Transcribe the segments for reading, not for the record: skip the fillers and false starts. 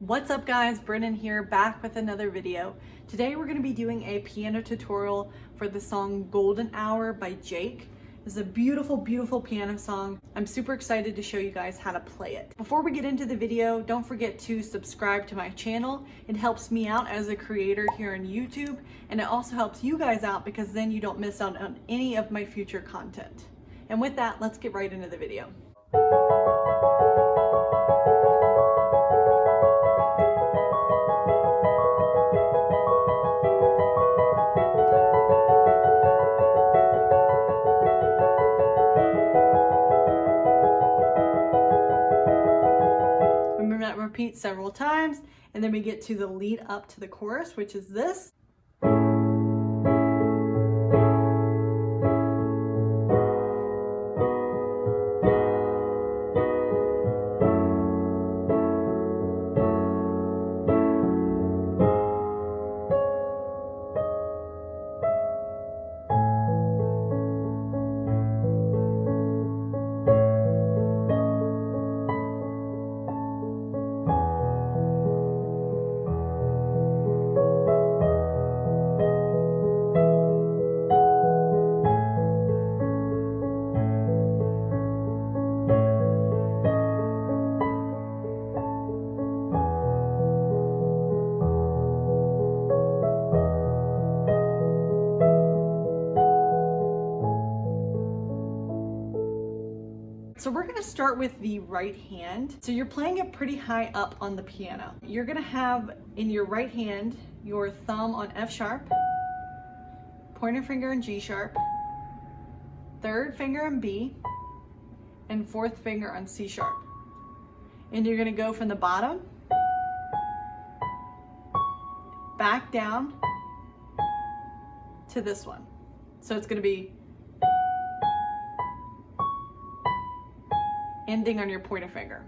What's up guys, Brennan here, back with another video. Today we're going to be doing a piano tutorial for the song Golden Hour by Jvke. It's a beautiful, beautiful piano song. I'm super excited to show you guys how to play it. Before we get into the video, don't forget to subscribe to my channel. It helps me out as a creator here on YouTube, and it also helps you guys out because then you don't miss out on any of my future content. And with that, let's get right into the video. Repeat several times, and then we get to the lead up to the chorus, which is this. So we're gonna start with the right hand. So you're playing it pretty high up on the piano. You're gonna have in your right hand, your thumb on F sharp, pointer finger in G sharp, third finger in B, and fourth finger on C sharp. And you're gonna go from the bottom, back down to this one. So it's gonna be ending on your pointer finger.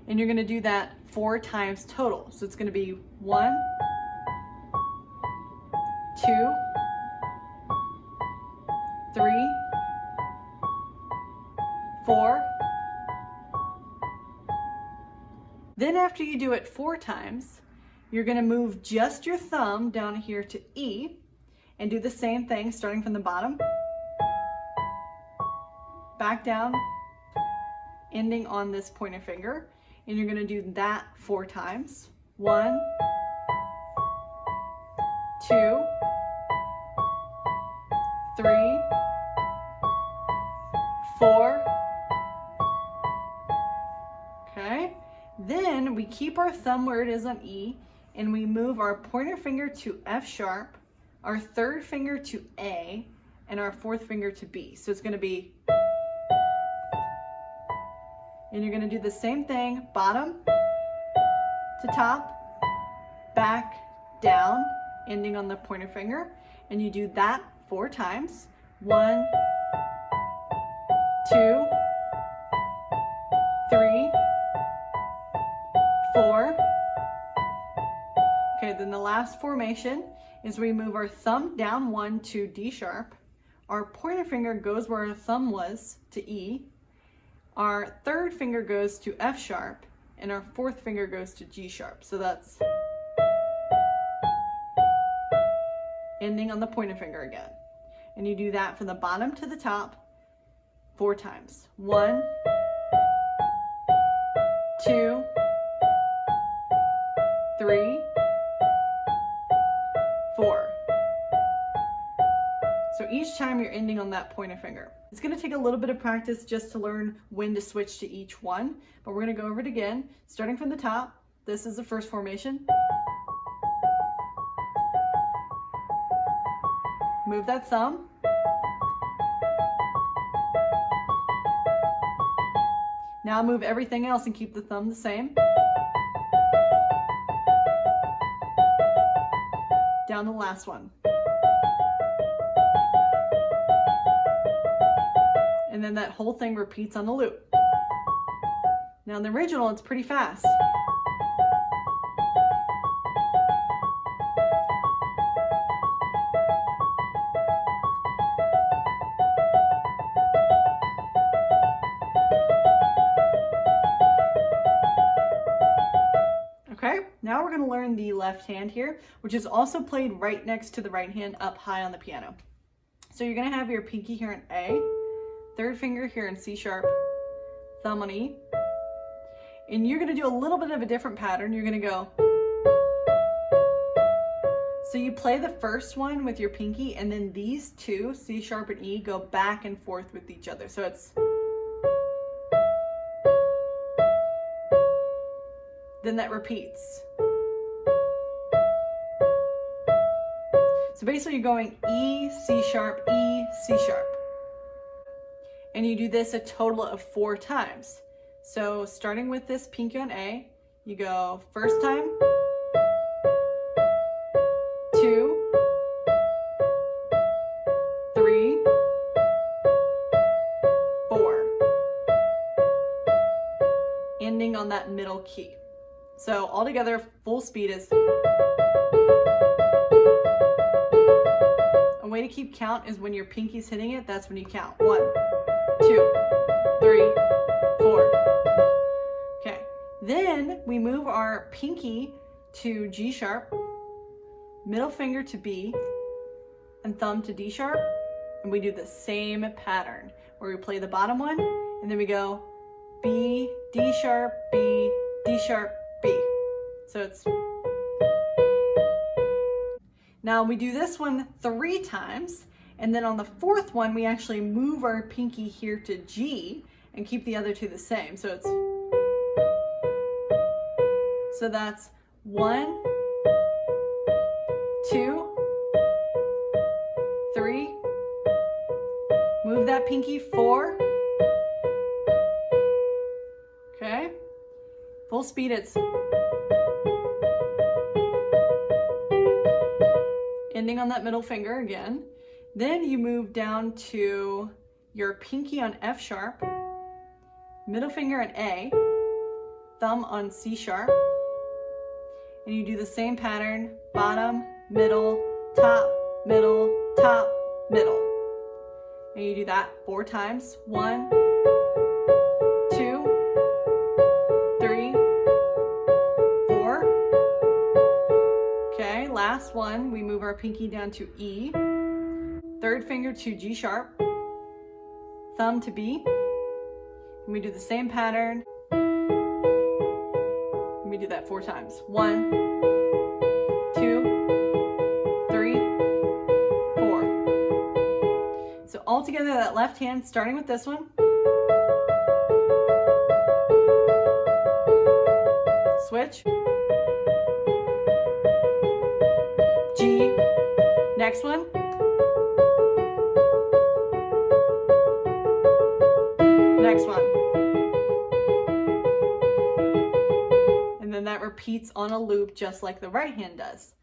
And you're gonna do that 4 times total. So it's gonna be 1, 2, 3, 4. Then after you do it 4 times, you're gonna move just your thumb down here to E and do the same thing starting from the bottom, back down, ending on this pointer finger, and you're going to do that 4 times. 1, 2, 3, 4. Okay, then we keep our thumb where it is on E, and we move our pointer finger to F sharp, our third finger to A, and our fourth finger to B. So it's going to be, and you're going to do the same thing, bottom to top, back, down, ending on the pointer finger. And you do that 4 times. 1, 2, 3, 4. Okay, then the last formation is we move our thumb down 1 to D sharp. Our pointer finger goes where our thumb was to E. Our third finger goes to F sharp, and our fourth finger goes to G sharp. So that's ending on the pointer finger again. And you do that from the bottom to the top 4 times. 1, 2, 3, 4. So each time you're ending on that pointer finger. It's going to take a little bit of practice just to learn when to switch to each one, but we're going to go over it again, starting from the top. This is the first formation. Move that thumb. Now move everything else and keep the thumb the same. Down to the last one. And then that whole thing repeats on the loop. Now in the original, it's pretty fast. Okay, now we're gonna learn the left hand here, which is also played right next to the right hand up high on the piano. So you're gonna have your pinky here in A, third finger here in C sharp, thumb on E, and you're gonna do a little bit of a different pattern. You're gonna go, so you play the first one with your pinky, and then these two, C sharp and E, go back and forth with each other. So it's, then that repeats. So basically you're going E, C sharp, E, C sharp. And you do this a total of 4 times. So starting with this pinky on A, you go first time, 2, 3, 4, ending on that middle key. So all together, full speed is. A way to keep count is when your pinky's hitting it, that's when you count. 1, 2, 3, 4. Okay, then we move our pinky to G sharp, middle finger to B, and thumb to D sharp, and we do the same pattern where we play the bottom one, and then we go B, D sharp, B, D sharp, B. So it's, now we do this one 3 times, and then on the 4th one we actually move our pinky here to G and keep the other 2 the same. So it's, so that's 1, 2, 3, move that pinky 4, okay, full speed, it's ending on that middle finger again. Then you move down to your pinky on F sharp, middle finger on A, thumb on C sharp, and you do the same pattern, bottom, middle, top, middle, top, middle. And you do that 4 times. 1, 2, 3, 4. Okay, last one, we move our pinky down to E, third finger to G sharp, thumb to B, and we do the same pattern. And we do that 4 times. 1, 2, 3, 4. So all together, that left hand, starting with this one. Switch. G. Next one. Next one. And then that repeats on a loop just like the right hand does.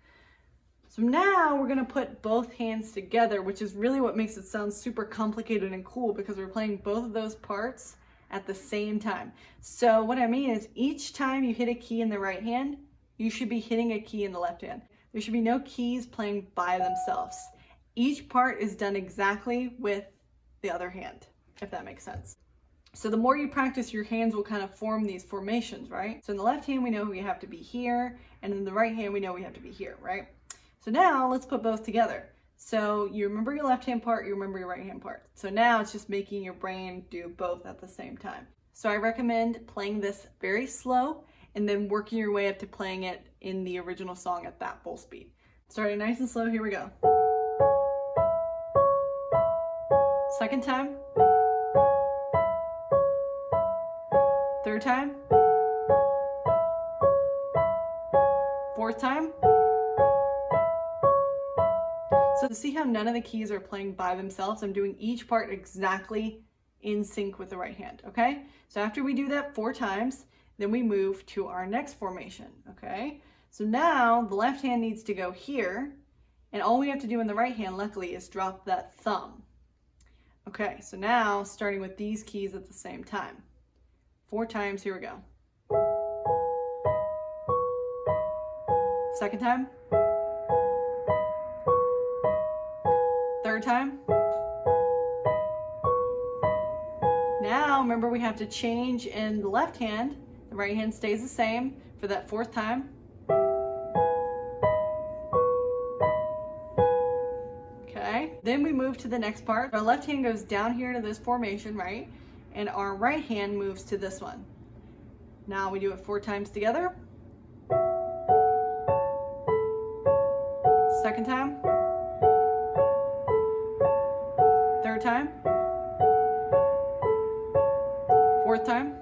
So now we're gonna put both hands together, which is really what makes it sound super complicated and cool, because we're playing both of those parts at the same time. So what I mean is, each time you hit a key in the right hand, you should be hitting a key in the left hand. There should be no keys playing by themselves. Each part is done exactly with the other hand, if that makes sense. So the more you practice, your hands will kind of form these formations, right? So in the left hand, we know we have to be here, and in the right hand, we know we have to be here, right? So now let's put both together. So you remember your left hand part, you remember your right hand part. So now it's just making your brain do both at the same time. So I recommend playing this very slow and then working your way up to playing it in the original song at that full speed. Starting nice and slow, here we go. Second time. Third time. Fourth time. So to see how none of the keys are playing by themselves, I'm doing each part exactly in sync with the right hand, okay? So after we do that 4 times, then we move to our next formation, okay? So now the left hand needs to go here, and all we have to do in the right hand, luckily, is drop that thumb. Okay, so now starting with these keys at the same time. 4 times, here we go. Second time. Third time. Now, remember, we have to change in the left hand. The right hand stays the same for that 4th time. Okay, then we move to the next part. Our left hand goes down here to this formation, right? And our right hand moves to this one. Now we do it 4 times together. Second time. Third time. Fourth time.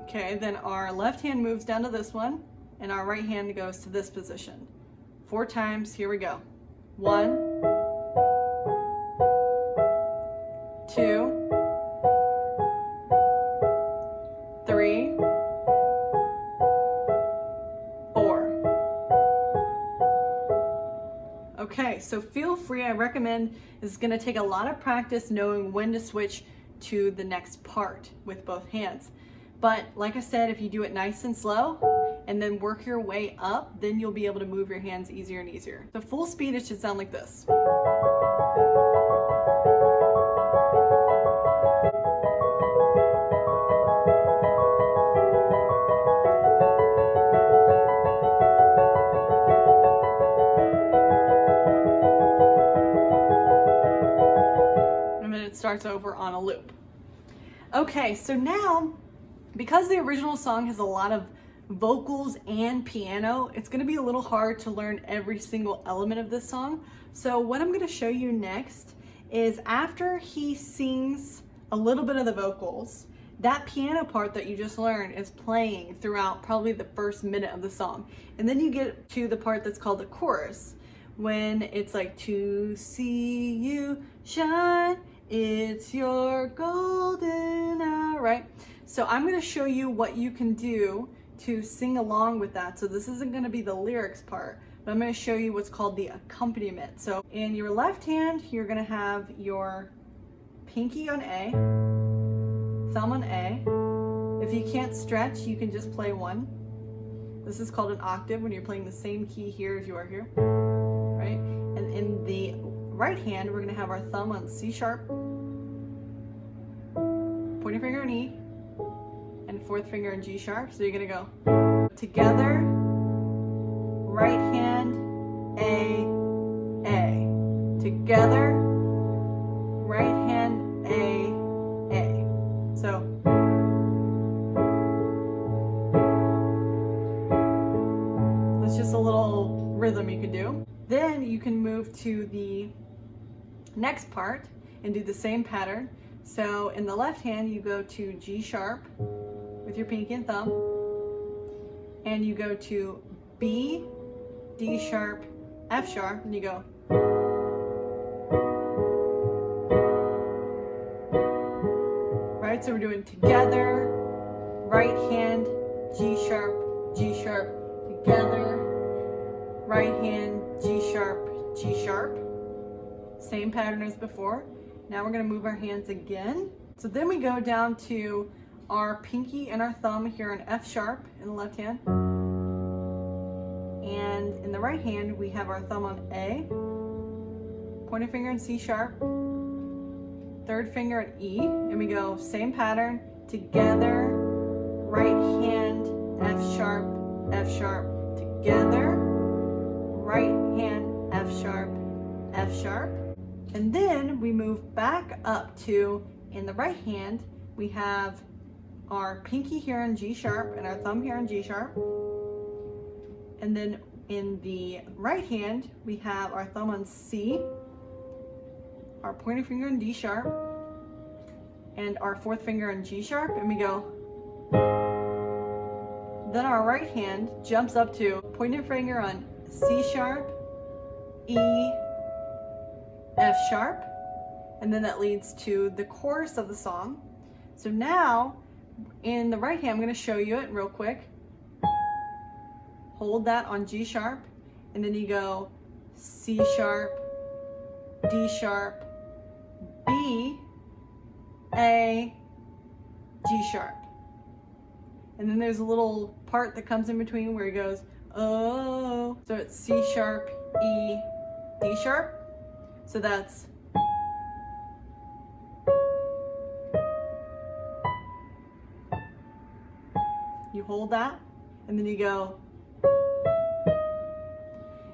Okay, then our left hand moves down to this one, and our right hand goes to this position. 4 times, here we go. 1, 2, 3, 4. Okay, so feel free, I recommend, it's gonna take a lot of practice knowing when to switch to the next part with both hands. But like I said, if you do it nice and slow and then work your way up, then you'll be able to move your hands easier and easier. So full speed, it should sound like this. And then it starts over on a loop. Okay, so now, because the original song has a lot of vocals and piano, it's going to be a little hard to learn every single element of this song. So what I'm going to show you next is after he sings a little bit of the vocals, that piano part that you just learned is playing throughout probably the first minute of the song. And then you get to the part that's called the chorus, when it's like, to see you shine, it's your golden hour, right? So I'm going to show you what you can do to sing along with that. So this isn't going to be the lyrics part, but I'm going to show you what's called the accompaniment. So in your left hand, you're going to have your pinky on A, thumb on A. If you can't stretch, you can just play 1. This is called an octave when you're playing the same key here as you are here, right? And in the right hand, we're going to have our thumb on C sharp, pointer finger on E, and 4th finger on G sharp. So you're gonna go together, right hand, A, A. Together, right hand, A, A. So that's just a little rhythm you can do. Then you can move to the next part and do the same pattern. So in the left hand, you go to G sharp with your pinky and thumb, and you go to B, D sharp, F sharp, and you go. Right, so we're doing together, right hand, G sharp, together, right hand, G sharp. Same pattern as before. Now we're going to move our hands again. So then we go down to our pinky and our thumb here on F sharp in the left hand. And in the right hand, we have our thumb on A, pointer finger on C sharp, 3rd finger on E, and we go same pattern, together, right hand, F sharp, together, right hand, F sharp. And then we move back up to, in the right hand, we have our pinky here on G sharp and our thumb here on G sharp. And then in the right hand, we have our thumb on C, our pointer finger on D sharp, and our 4th finger on G sharp, and we go. Then our right hand jumps up to pointer finger on C sharp, E, F sharp, and then that leads to the chorus of the song. So now, in the right hand, I'm going to show you it real quick. Hold that on G sharp, and then you go C sharp, D sharp, B, A, G sharp. And then there's a little part that comes in between where he goes, oh. So it's C sharp, E, D sharp. So that's You hold that, and then you go,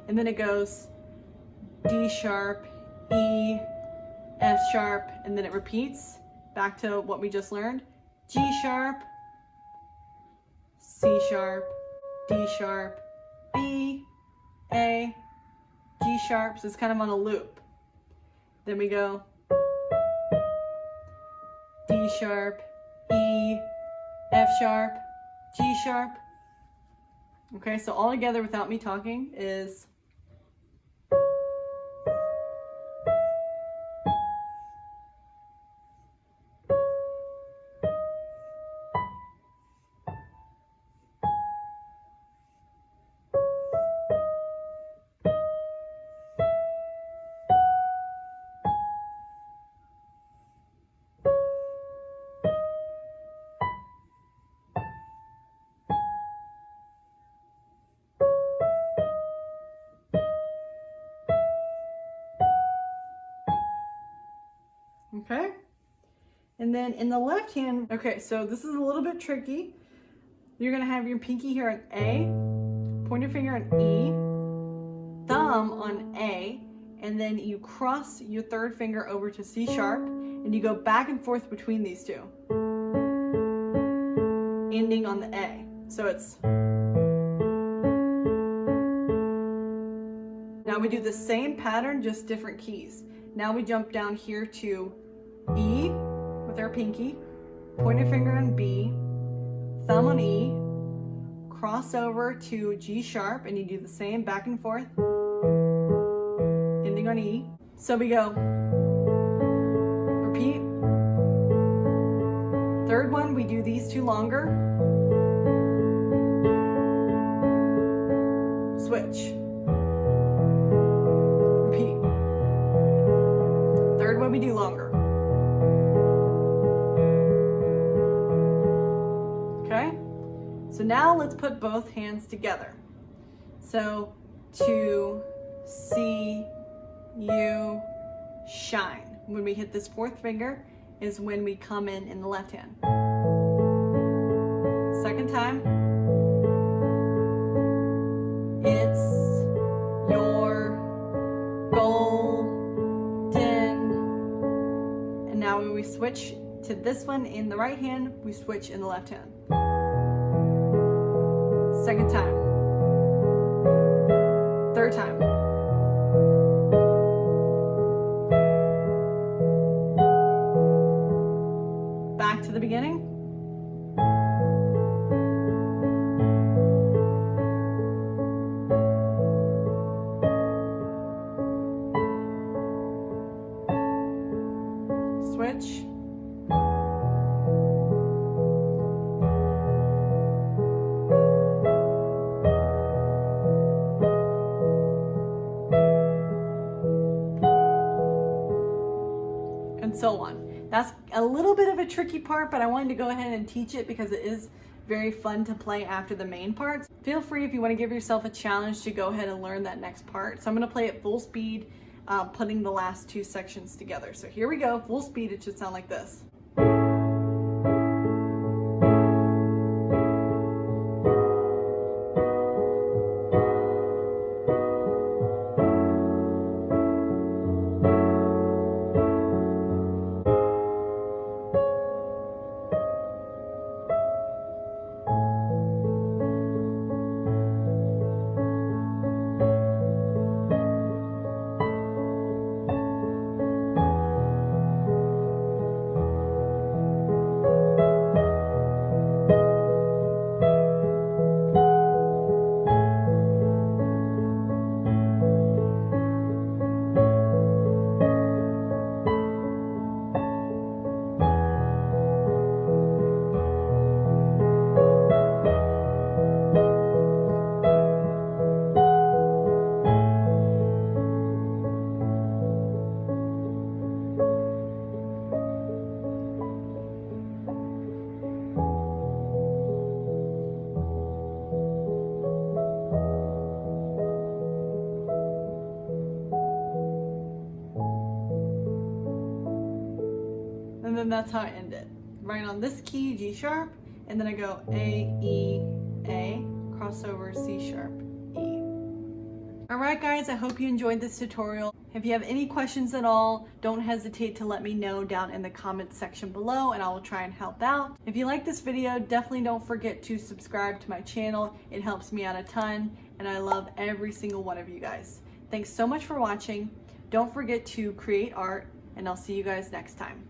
and then it goes D sharp, E, F sharp, and then it repeats back to what we just learned. G sharp, C sharp, D sharp, B, A, G sharp. So it's kind of on a loop. Then we go D sharp, E, F sharp, G sharp. Okay, so all together without me talking is okay. And then in the left hand, okay, so this is a little bit tricky. You're gonna have your pinky here on A, pointer finger on E, thumb on A, and then you cross your third finger over to C sharp, and you go back and forth between these two, ending on the A. So it's, now we do the same pattern, just different keys. Now we jump down here to E with our pinky, pointer finger on B, thumb on E, cross over to G sharp, and you do the same back and forth, ending on E. So we go, repeat. Third one, we do these two longer. Switch. Repeat. Third one we do longer. Okay? So now let's put both hands together. So to see you shine. When we hit this fourth finger is when we come in the left hand. Second time. It's your golden. And now when we switch to this one in the right hand, we switch in the left hand. Second time. Third time. Back to the beginning. Switch. And so on. That's a little bit of a tricky part, but I wanted to go ahead and teach it because it is very fun to play after the main parts. Feel free, if you want to give yourself a challenge, to go ahead and learn that next part. So I'm going to play it full speed, putting the last two sections together. So here we go, full speed. It should sound like this. And then that's how I end it. Right on this key, G sharp, and then I go A, E, A, crossover C sharp, E. Alright guys, I hope you enjoyed this tutorial. If you have any questions at all, don't hesitate to let me know down in the comments section below and I will try and help out. If you like this video, definitely don't forget to subscribe to my channel. It helps me out a ton and I love every single one of you guys. Thanks so much for watching. Don't forget to create art and I'll see you guys next time.